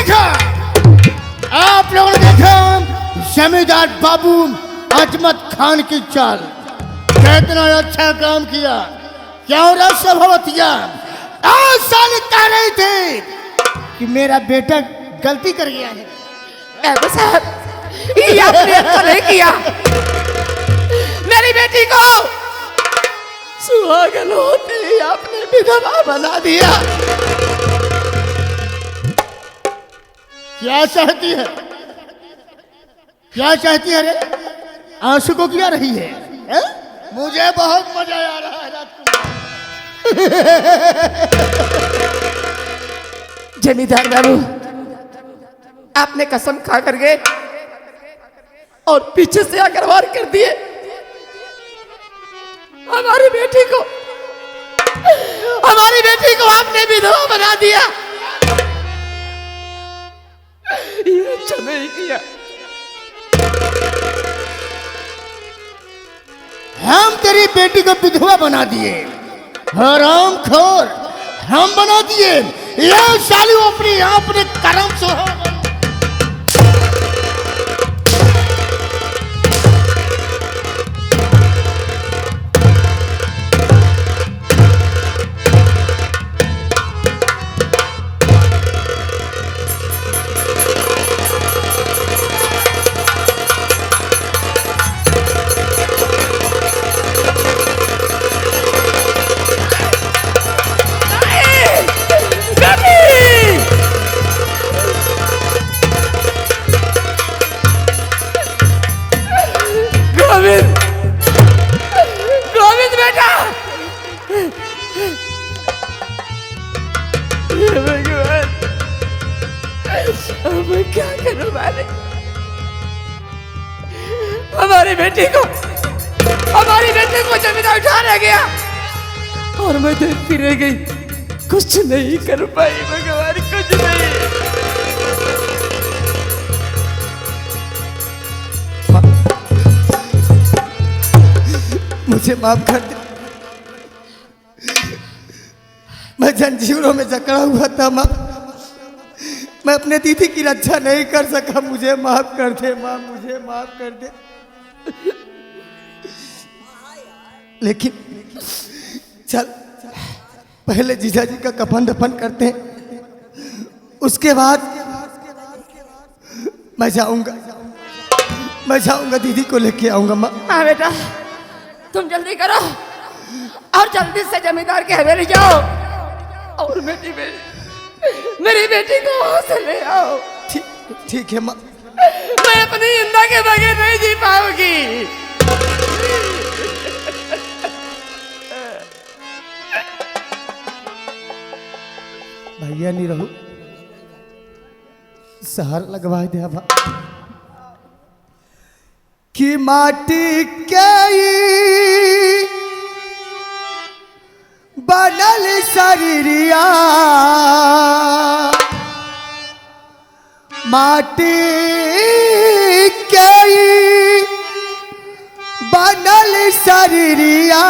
देखा, आप लोगों ने देखा जमींदार बाबू अजमत खान की चाल, कितना अच्छा काम किया, क्या हो रहा सभावतिया। आज साल कह रहे थे कि मेरा बेटा गलती कर गया है। साहब ये आपने अच्छा नहीं किया, मेरी बेटी को सुहागन होते ही आपने विधवा बना दिया। क्या चाहती है, क्या चाहती है रे? आंसू को क्या रही है, है? मुझे बहुत मजा आ रहा है राजकुमार। जमींदार बाबू, आपने कसम खा कर गए और पीछे से आकर वार कर दिए। हमारी बेटी को आपने विधवा बना दिया। ये अच्छा नहीं किया। हम तेरी बेटी को विधवा बना दिए, हरामखोर, हम बना दिए। ये साली अपनी अपने कर्म से हो गई। गोविंद बेटा, भगवान अब मैं क्या करूं मालिक। हमारी बेटी को जमींदार उठा ले गया और मैं देखती रह गई, कुछ नहीं कर पाई भगवान, कुछ नहीं। मुझे माफ कर दे, मैं जंजीरों में जकड़ा हुआ था माँ, मैं अपने दीदी की रक्षा नहीं कर सका, मुझे माफ कर दे माँ, मुझे माफ कर दे। लेकिन चल पहले जीजा जी का कफन दफन करते हैं, उसके बाद मैं जाऊंगा दीदी को लेके आऊंगा माँ। हाँ बेटा, तुम जल्दी करो और जल्दी से जमींदार के हवेली जाओ और मेरी बेटी को वहां से ले आओ। ठीक है माँ। मैं अपनी इंदा के बगैर नहीं जी पाऊंगी। भैया नहीं रहू, सहार लगवा दे बा कि माटी के बनल शरीरिया, माटी के बनल शरीरिया,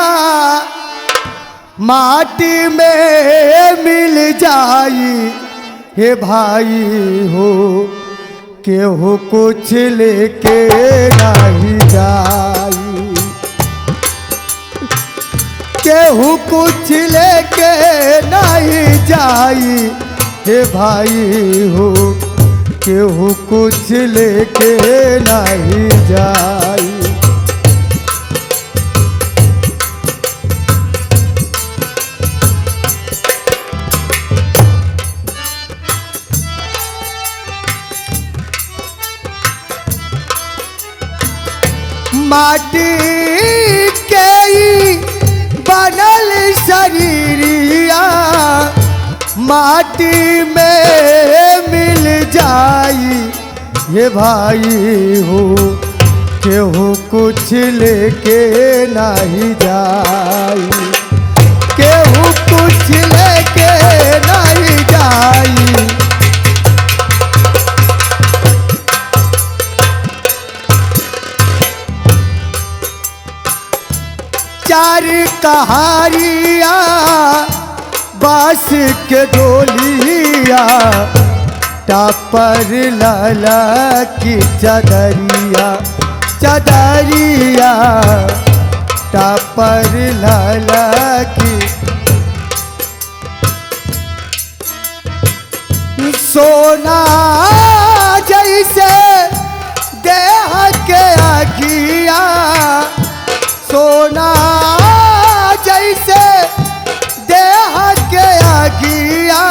माटी में मिल जाई हे भाई हो, केहू कुछ लेके नहीं जाई, केहू कुछ लेके नहीं जाई हे भाई हो, केहू कुछ लेके नहीं जाई। माटी के बनल शरीरिया, माटी में मिल जाई हे भाई हो, केहू कुछ लेके नहीं जाई, केहू कुछ लेके नहीं जाई। चार कहारिया बांस के डोलिया, टापर लाला की चदरिया चदरिया टापर लाला की सोना जैसे देह के आगिया सोना जैसे देह के आगिया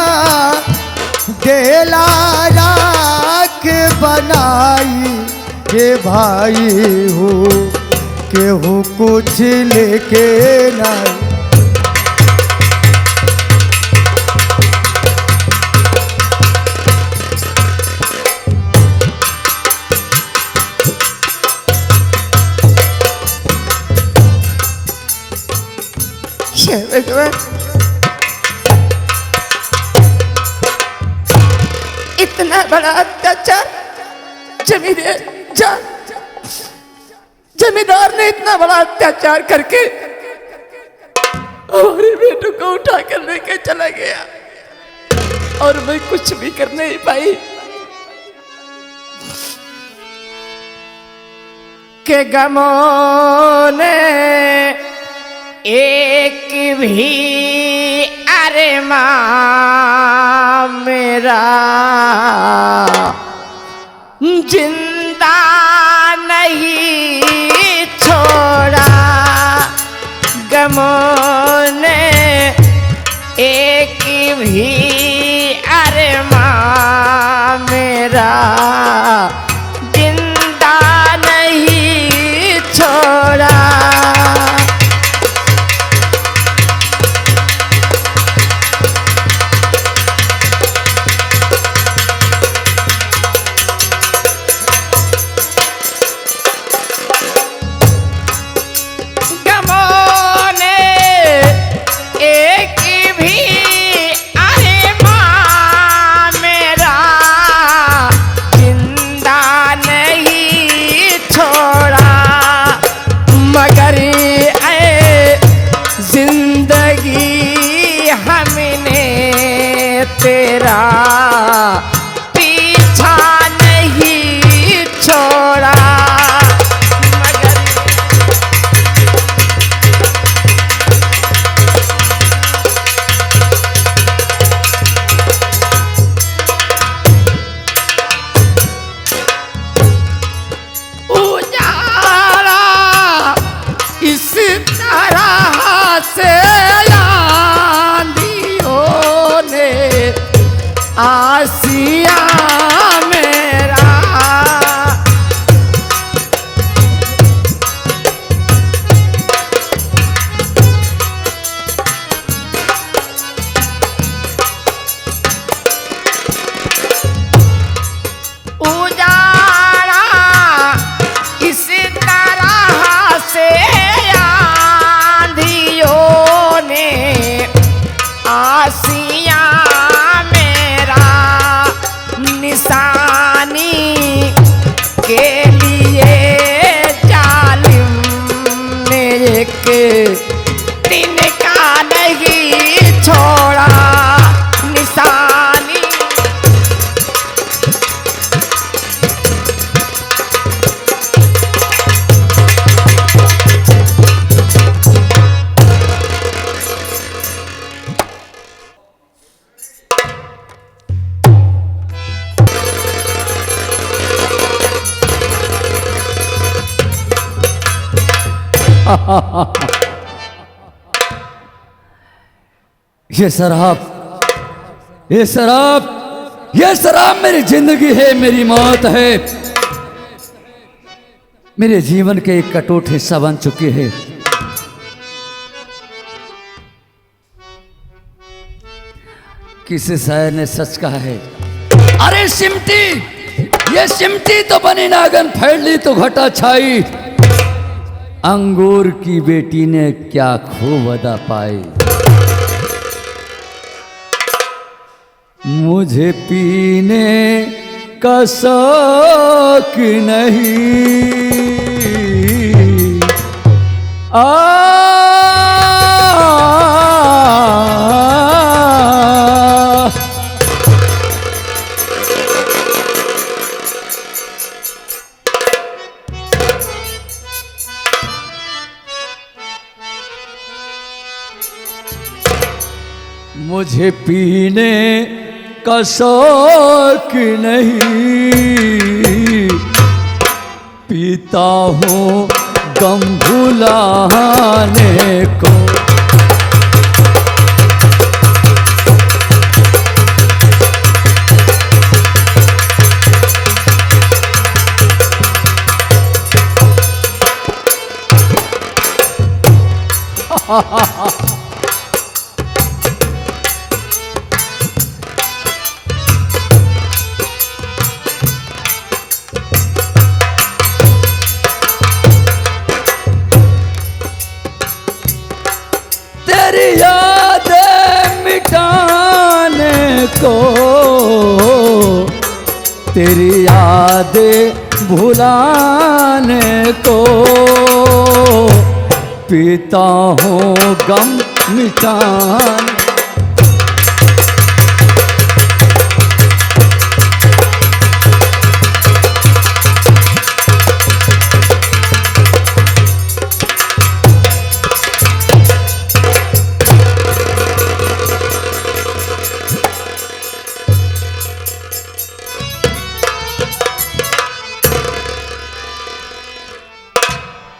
देला राख बनाई के भाई हो केहू कुछ लेके नहीं इतना बड़ा अत्याचार जमींदार ने इतना बड़ा अत्याचार करके हमारे बेटों को उठा कर लेके चला गया और मैं कुछ भी कर नहीं पाई के गमों ने एक भी अरमान मेरा जिंदा नहीं छोड़ा गमों ने एक भी अरमान मेरा जिंदा नहीं छोड़ा तेरा पीछा नहीं छोड़ा मगर उजाला इस तरह से आसिया मेरा उजाड़ा इस तरह से आंधियों ने आसिया निशानी के लिए जालिम ने एक दिन का नहीं छोड़ा निशानी ये शराब मेरी जिंदगी है, मेरी मौत है, मेरे जीवन के एक कटोट हिस्सा बन चुकी है। किसी शायर ने सच कहा है, अरे सिमटी, ये सिमटी तो बनी नागन, फैल ली तो घटा छाई, अंगूर की बेटी ने क्या खूब अदा पाई। मुझे पीने का शौक नहीं, मुझे पीने का शौक नहीं, पीता हूँ गम भुलाने को। तेरी यादें मिटाने को, तेरी यादें भुलाने को, पीता हूँ गम मिटाने।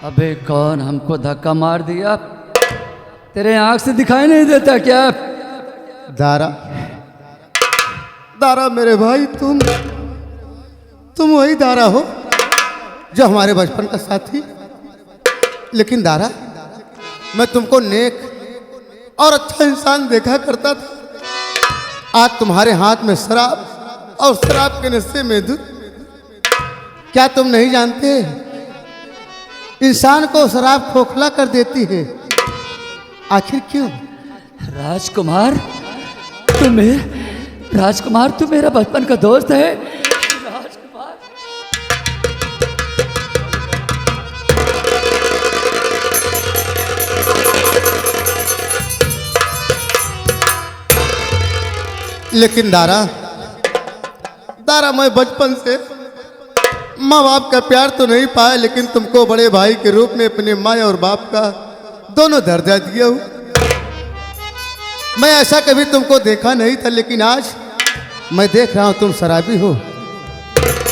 अबे कौन हमको धक्का मार दिया? तेरे आंख से दिखाई नहीं देता क्या? दारा, दारा मेरे भाई, तुम वही दारा हो जो हमारे बचपन का साथी। लेकिन दारा, मैं तुमको नेक और अच्छा इंसान देखा करता था। आज तुम्हारे हाथ में शराब और शराब के नशे में दूध। क्या तुम नहीं जानते, इंसान को शराब खोखला कर देती है। आखिर क्यों? राजकुमार, राजकुमार तू मेरा बचपन का दोस्त है। राजकुमार, लेकिन दारा, मैं बचपन से माँ बाप का प्यार तो नहीं पाया, लेकिन तुमको बड़े भाई के रूप में अपने माँ और बाप का दोनों दर्जा दिया हूँ। मैं ऐसा कभी तुमको देखा नहीं था, लेकिन आज मैं देख रहा हूँ तुम शराबी हो।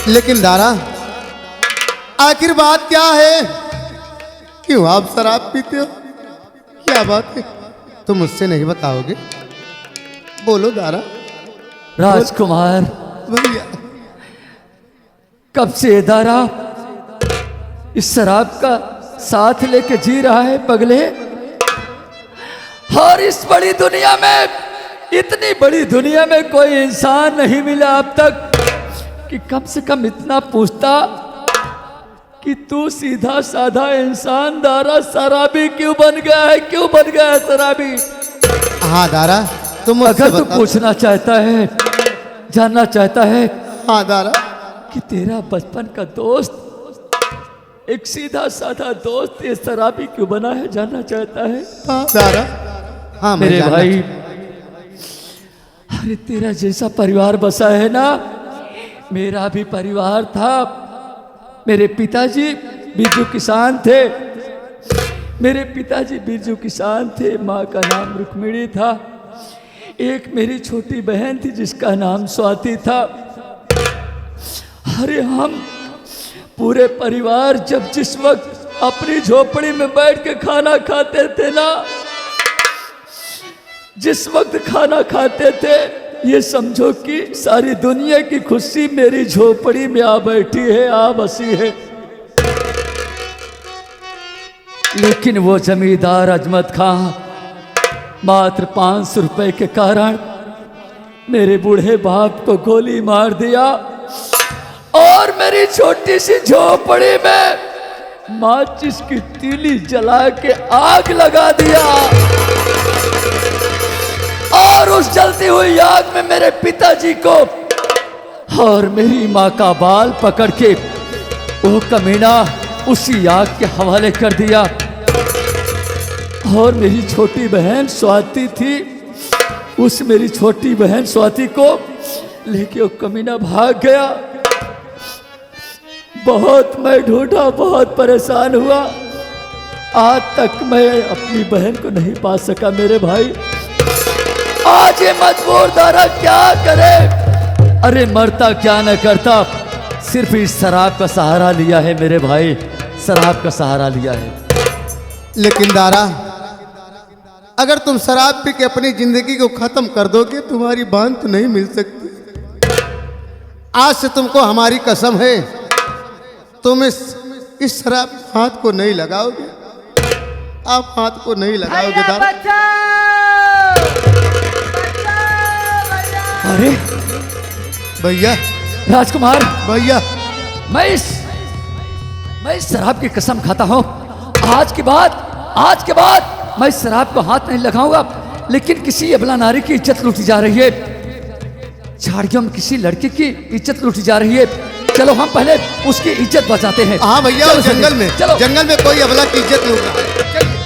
लेकिन दारा, आखिर बात क्या है? क्यों आप शराब पीते हो? क्या बात है? तुम मुझसे नहीं बताओगे? बोलो दारा। राजकुमार, भैया, कब से दारा इस शराब का साथ लेके जी रहा है पगले? और इस बड़ी दुनिया में, इतनी बड़ी दुनिया में कोई इंसान नहीं मिला अब तक कि कम से कम इतना पूछता कि तू सीधा साधा इंसान दारा शराबी क्यों बन गया है? क्यों बन गया है शराबी? हाँ दारा, तुम अगर तू पूछना चाहता है, जानना चाहता है हाँ दारा, कि तेरा बचपन का दोस्त, एक सीधा साधा दोस्त ये शराबी क्यों बना है, जानना चाहता है? हाँ दारा, हाँ मेरे भाई, अरे तेरा जैसा परिवार बसा है ना, मेरा भी परिवार था। मेरे पिताजी बिरजू किसान थे, मेरे पिताजी बिरजू किसान थे। माँ का नाम रुक्मिणी था। एक मेरी छोटी बहन थी जिसका नाम स्वाति था। अरे हम पूरे परिवार जब जिस वक्त अपनी झोपड़ी में बैठ के खाना खाते थे ना, जिस वक्त खाना खाते थे, ये समझो कि सारी दुनिया की खुशी मेरी झोपड़ी में आ बैठी है, आ बसी है। लेकिन वो जमींदार अजमत खां मात्र 500 रुपए के कारण मेरे बूढ़े बाप को गोली मार दिया और मेरी छोटी सी झोपड़ी में माचिस की तीली जला के आग लगा दिया। और उस जलती हुई आग में मेरे पिताजी को और मेरी माँ का बाल पकड़ के वो कमीना उसी आग के हवाले कर दिया। और मेरी छोटी बहन स्वाति थी, उस मेरी छोटी बहन स्वाति को लेके वो कमीना भाग गया। बहुत मैं ढूंढा, बहुत परेशान हुआ, आज तक मैं अपनी बहन को नहीं पा सका मेरे भाई। आज ये मजबूर दारा क्या करे। अरे मरता क्या न करता, सिर्फ इस शराब का सहारा लिया है मेरे भाई, शराब का सहारा लिया है। लेकिन दारा, अगर तुम शराब पी के अपनी जिंदगी को खत्म कर दोगे, तुम्हारी बांध तो नहीं मिल सकती। आज से तुमको हमारी कसम है, तुम इस शराब हाथ को नहीं लगाओगे। आप हाथ को नहीं लगाओगे दारा। अरे भैया, राजकुमार, भैया, मैं इस शराब की कसम खाता हूं, आज के बाद मैं इस शराब को हाथ नहीं लगाऊंगा। लेकिन किसी अबला नारी की इज्जत लूटी जा रही है, झाड़ियों में किसी लड़के की इज्जत लूटी जा रही है। चलो हम पहले उसकी इज्जत बचाते हैं। हाँ भैया, चलो जंगल में, चलो। जंगल में कोई अबला की इज्जत लूट रहा है। चलिए।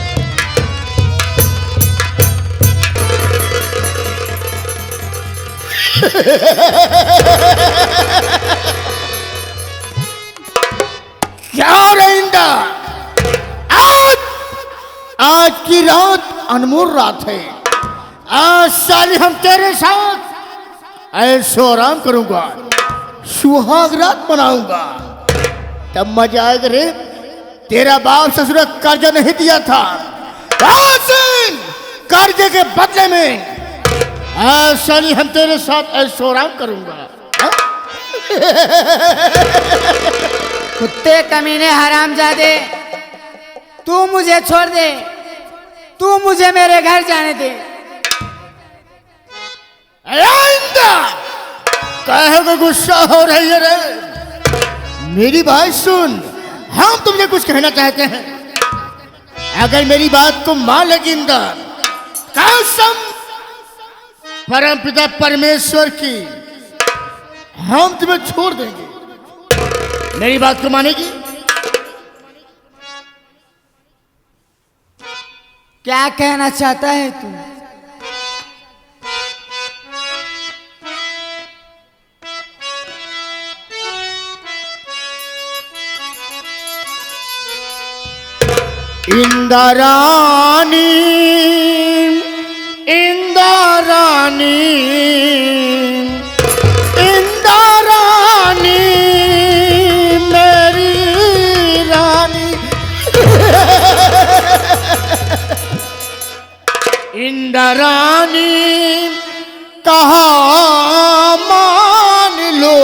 क्या रहिंदा, आज की रात अनमोल रात है। आज साली हम तेरे साथ ऐशो आराम करूंगा, सुहाग रात मनाऊंगा। तब मजा आएगा रे। तेरा बाप ससुर कर्जा नहीं दिया था, कर्जे के बदले में आज साली हम तेरे साथ ऐशो आराम करूंगा। कुत्ते कमीने हरामजादे, तू मुझे छोड़ दे, तू मुझे मेरे घर जाने दे। कहे को गुस्सा हो रही है रे? मेरी बात सुन, हम तुमसे कुछ कहना चाहते हैं। अगर मेरी बात को मान लेगिंदा, कसम परम पिता परमेश्वर की, हम तुम्हें छोड़ देंगे। मेरी बात को मानेगी? क्या कहना चाहता है तू? इंद्राणी, इंद्राणी, इंद्राणी मेरी रानी। इंद्राणी कहा मान लो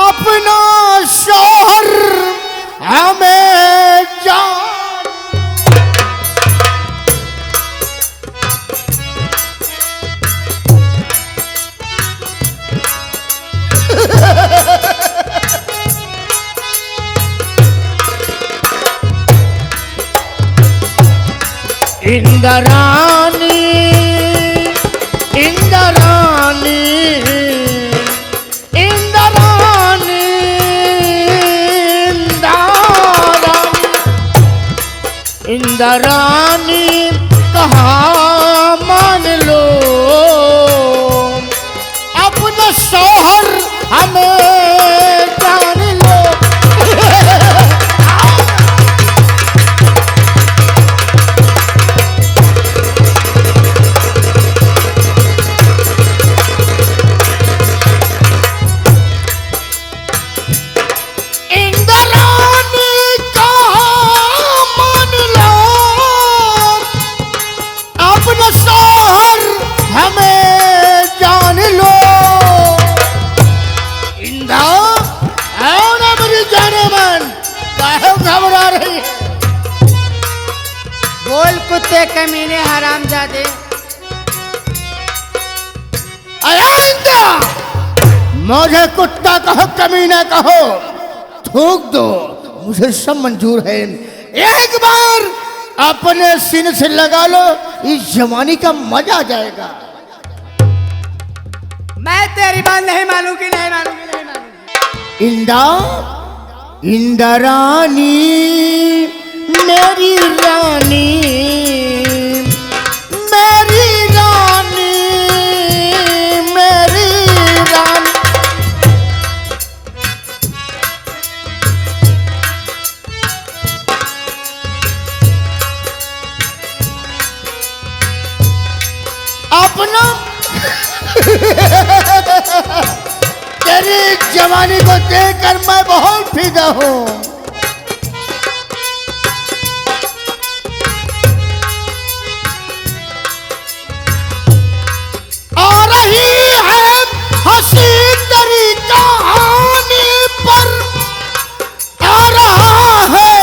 अपना शोहर हमें जान। इंद्राणी, इंद्राणी, इंद्राणी, इंद्राणी कहा मान लो अपना शौहर हमें जान लो। घबरा रही है? बोल कुत्ते कमीने हरामजादे। मुझे कुत्ता कहो कमीना कहो, थूक दो, मुझे सब मंजूर है। एक बार अपने सीने से लगा लो, इस जवानी का मजा आ जाएगा। मैं तेरी बात नहीं मानूंगी, नहीं मानूंगी, नहीं मानूंगी। इंद्राणी मेरी रानी, मेरी रानी, मेरी रानी। जवानी को देखकर मैं बहुत फिदा हूँ। आ रही है हंसी तेरी कहानी पर, आ रहा है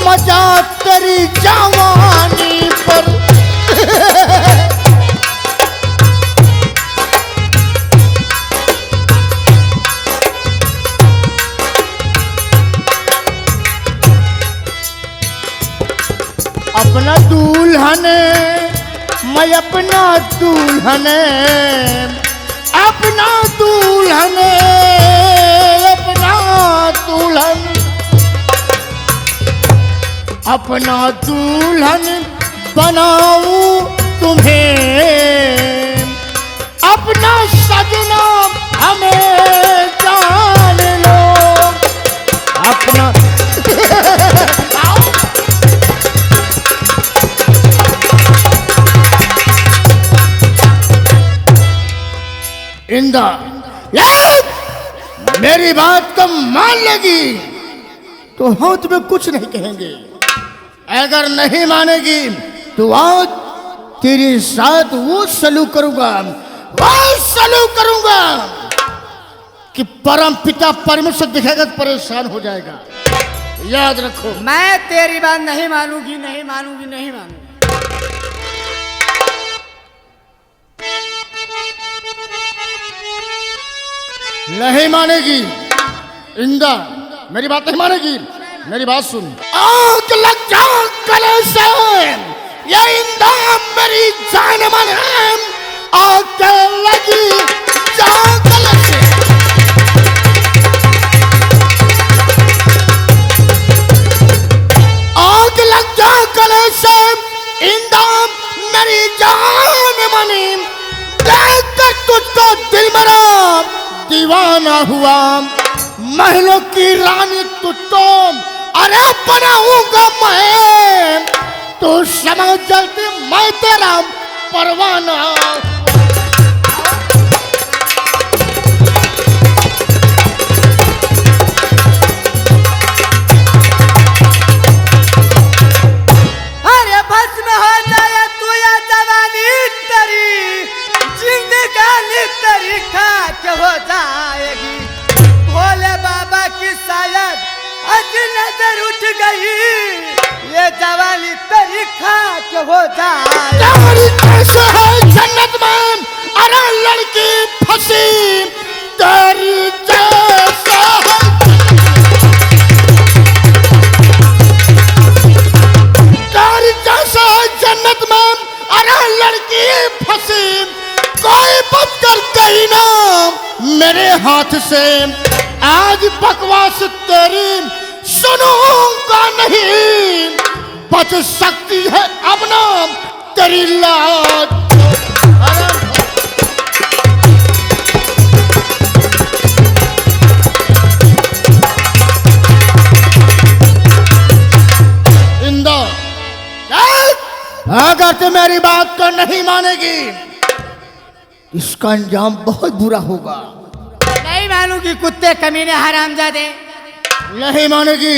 मजा तेरी जवानी पर। अपना दुल्हन मैं अपना दुल्हन, अपना दुल्हन, अपना दुल्हन, अपना दुल्हन बनाऊं तुम्हें, अपना सजना हमें जान लो, अपना इंदा मेरी बात तो मान लेगी तो हम तुम्हें कुछ नहीं कहेंगे, अगर नहीं मानेगी तो आज तेरे साथ वो सलूक करूंगा, वो सलूक करूंगा कि परम पिता परमेश्वर दिखेगा तो परेशान हो जाएगा। याद रखो। मैं तेरी बात नहीं मानूंगी, नहीं मानूंगी, नहीं मानूंगी। नहीं मानेगी इंदा, मेरी बात नहीं मानेगी। मेरी बात सुन। आग लग जा गले से, ये इंदा मेरी जान मन है, आग लगी जा गले से। आग लग जा गले से, इंदा मेरी जान मनी, देख कर तुझको दिल मेरा दीवाना हुआ, महलों की रानी तुझको अरे बनाऊंगा मैं, तो समझ जल्दी मैं तेरा परवाना। अरे भस्म हो जाए तू या जवानी तेरी, जिंदगानी तेरी खाक हो जाएगी। भोले बाबा की शायद आज नजर उठ गई, ये जवानी तेरी खाक हो जाएगी। कैसे है जन्नत में अरे लड़की फंसी तेरी जैसा है, तेरी जैसा है जन्नत में अरे लड़की फंसी, कोई बच कर कहीं ना मेरे हाथ से, आज बकवास तेरी सुनूंगा नहीं, बच सकती है अब ना तेरी लाज। इंदा अगर तू मेरी बात को नहीं मानेगी इसका अंजाम बहुत बुरा होगा। नहीं मानूंगी कुत्ते कमीने हरामजादे। नहीं मानेगी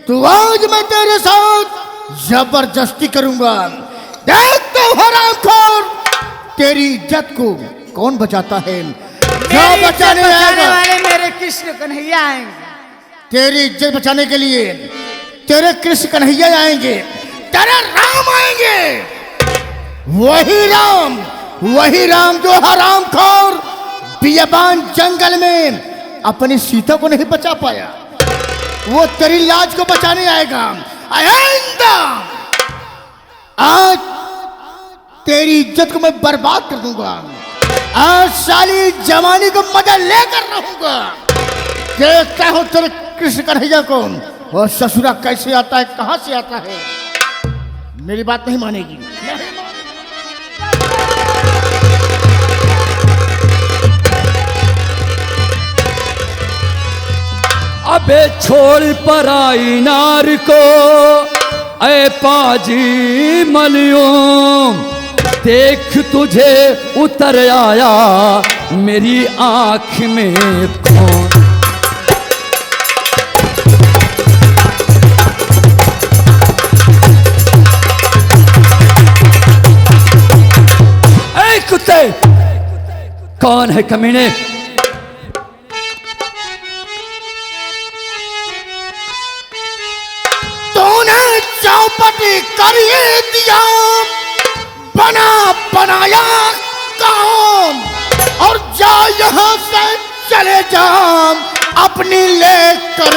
तो आज मैं तेरे साथ जबरदस्ती करूंगा। देखते हो हरामखोर, तेरी इज्जत को कौन बचाता है? क्या बचाने आएगा? वाले मेरे कृष्ण कन्हैया आएंगे। तेरी इज्जत बचाने के लिए तेरे कृष्ण कन्हैया आएंगे, तेरे राम आएंगे। वही राम जो हरामखोर बियाबान जंगल में अपनी सीता को नहीं बचा पाया, वो तेरी लाज को बचाने आएगा। आइंदा आज तेरी इज्जत को मैं बर्बाद कर दूंगा। आज साली जवानी को मजा लेकर रहूंगा। देखता हूं तेरे कृष्ण कन्हैया को, और ससुरा कैसे आता है, कहां से आता है। मेरी बात नहीं मानेगी। अबे छोड़ पराई नार को ऐ पाजी मलियों, देख तुझे उतर आया मेरी आँख में कौन। कुत्ते, कौन है कमीने? तूने चौपटी कर ये दिया बना बनाया काम, और जा यहाँ से चले जा अपनी लेकर।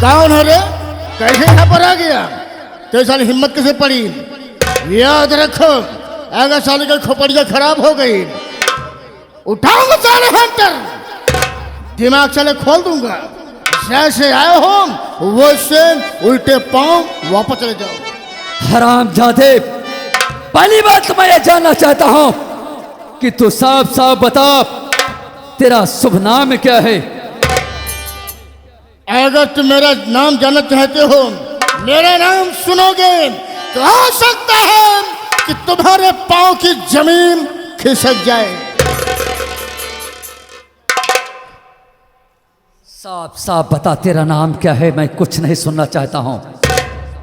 कौन है रे? कैसे यहाँ पर आ गया? तेरे साल हिम्मत कैसे पड़ी? याद रखो, अगर साल की खोपड़ियाँ खराब हो गई, उठाऊंगा साले हंटर, दिमाग साले खोल दूंगा। जैसे आए हो वैसे उल्टे पांव वापस चले जाओ। हरामजादे, पहली बात तो मैं ये जानना चाहता हूं कि तू साफ साफ बता, तेरा शुभ नाम क्या है? अगर तुम मेरा नाम जानना चाहते हो, मेरा नाम सुनोगे तो हो सकता है कि तुम्हारे पांव की जमीन खिसक जाए। साफ साफ बता, तेरा नाम क्या है? मैं कुछ नहीं सुनना चाहता हूं।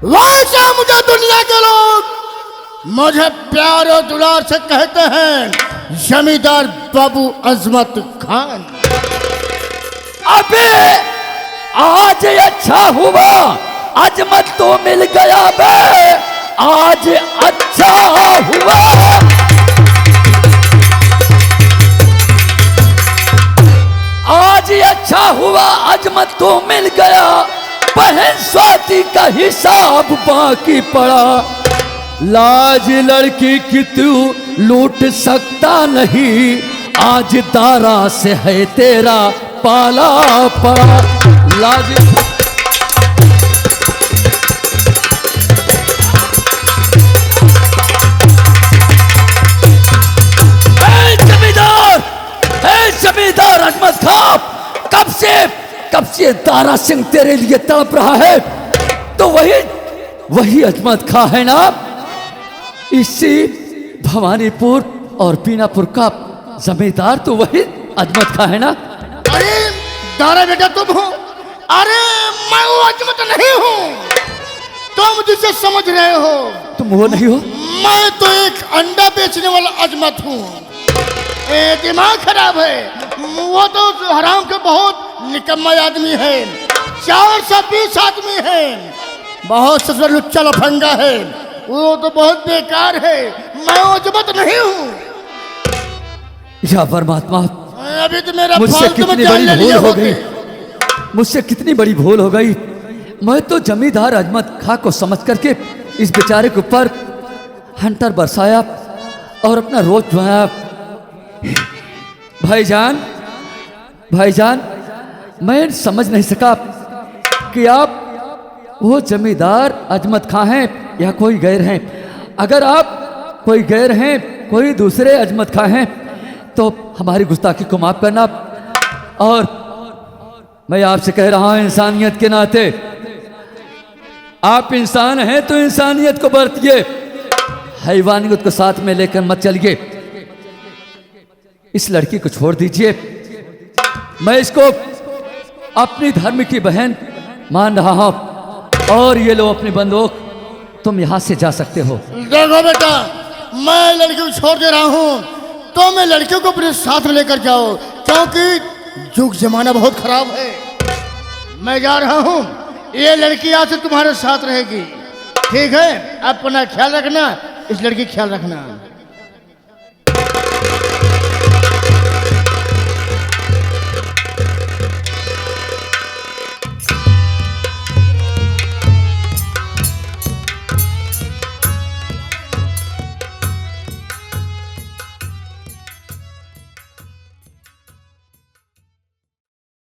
वैसा मुझे दुनिया के लोग मुझे प्यार और दुलार से कहते हैं, जमींदार बाबू अजमत खान। अबे आज अच्छा हुआ अजमत तो मिल गया बे, आज अच्छा हुआ। आज अच्छा हुआ अजमत तो मिल गया, बहन स्वाति का हिसाब बाकी पड़ा। लाज लड़की की तू लूट सकता नहीं, आज दारा से है तेरा पाला पड़ा। लाज जमींदार अजमत खान, कब से दारा सिंह तेरे लिए तड़प रहा है? तो वही अजमत खां है ना, इसी भवानीपुर और बीनापुर का जमींदार, तो वही अजमत खां है ना? अरे दारा बेटा तुम हो? अरे मैं वो अजमत नहीं हूँ, तुम जिसे समझ रहे हो। तुम वो नहीं हो? मैं तो एक अंडा बेचने वाला अजमत हूँ। दिमाग खराब है, वो तो हराम के बहुत निकम्मा आदमी है, 420 आदमी है, बहुत ससुर लुच्चा लफंगा है, वो तो बहुत बेकार है। मैं वो अजमत नहीं हूँ। या परमात्मा, अभी तो मेरा मुझसे फालतू में कितनी जान बड़ी ले भूल लिया हो गई, मुझसे कितनी बड़ी भूल हो गई। मैं तो जमींदार अजमत खां को समझ करके इस बेचारे के ऊपर हंटर बरसाया और अपना रोज धोया। भाईजान, मैं समझ नहीं सका कि आप वो जमींदार अजमत खां हैं या कोई गैर हैं। अगर आप कोई गैर हैं, कोई दूसरे अजमत खां हैं, तो हमारी गुस्ताखी को माफ करना। और मैं आपसे कह रहा हूं इंसानियत के नाते, आप इंसान हैं तो इंसानियत को बरतिए, हैवानियत को साथ में लेकर मत चलिए। इस लड़की को छोड़ दीजिए, मैं इसको अपनी धर्म की बहन मान रहा हूं। और ये लो अपनी बंदूक, तुम यहां से जा सकते हो। देखो बेटा, मैं लड़की को छोड़ दे रहा हूँ, तो मैं लड़कियों को अपने साथ में लेकर जाओ, क्योंकि युग जमाना बहुत खराब है। मैं जा रहा हूँ, ये लड़की आज से तुम्हारे साथ रहेगी, ठीक है? अपना ख्याल रखना, इस लड़की का ख्याल रखना।